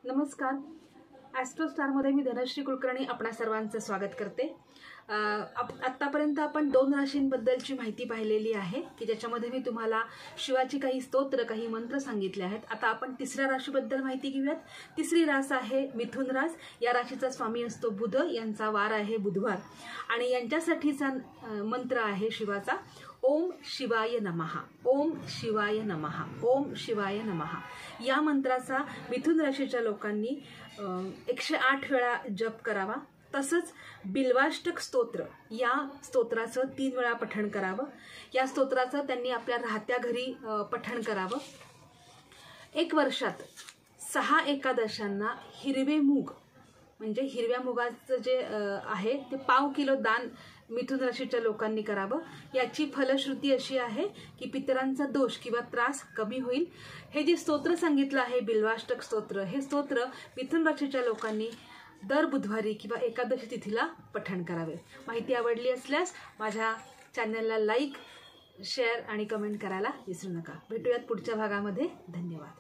नमस्कार. ॲस्ट्रो स्टारमध्ये मी धनश्री कुलकर्णी आपणा सर्वांचं स्वागत करते. आत्तापर्यंत आपण 2 राशींबद्दलची माहिती पाहिलेली आहे की ज्याच्यामध्ये मी तुम्हाला शिवाची काही स्तोत्र काही मंत्र सांगितले आहेत. आता आपण तिसऱ्या राशीबद्दल माहिती घेऊयात. तिसरी रास आहे मिथुन रास. या राशीचा स्वामी असतो बुध, यांचा वार आहे बुधवार आणि यांच्यासाठीचा मंत्र आहे शिवाचा ओम शिवाय नमः. ओम शिवाय नमः. ओम शिवाय नमः. या मंत्राचा मिथुन राशीच्या लोकांनी 108 वेळा जप करावा. तसंच बिल्वाष्टक स्तोत्र या स्तोत्राचं 3 वेळा पठण करावं. या स्तोत्राचं त्यांनी आपल्या राहत्या घरी पठण करावं. 1 वर्षात 6 एकादशांना हिरवे मूग म्हणजे हिरव्या मुगाचं जे आहे ते 1/2 किलो दान मिथुन राशीच्या लोकांनी करावं. याची फलश्रुती अशी आहे की पितरांचा दोष किंवा त्रास कमी होईल. हे जे स्तोत्र सांगितलं आहे बिल्वाष्टक स्तोत्र, हे स्तोत्र मिथुन राशीच्या लोकांनी दर बुधवारी किंवा एकादशी तिथीला पठण करावे. माहिती आवडली असल्यास माझ्या चॅनलला लाईक, शेअर आणि कमेंट करायला विसरू नका. भेटूयात पुढच्या भागामध्ये. धन्यवाद.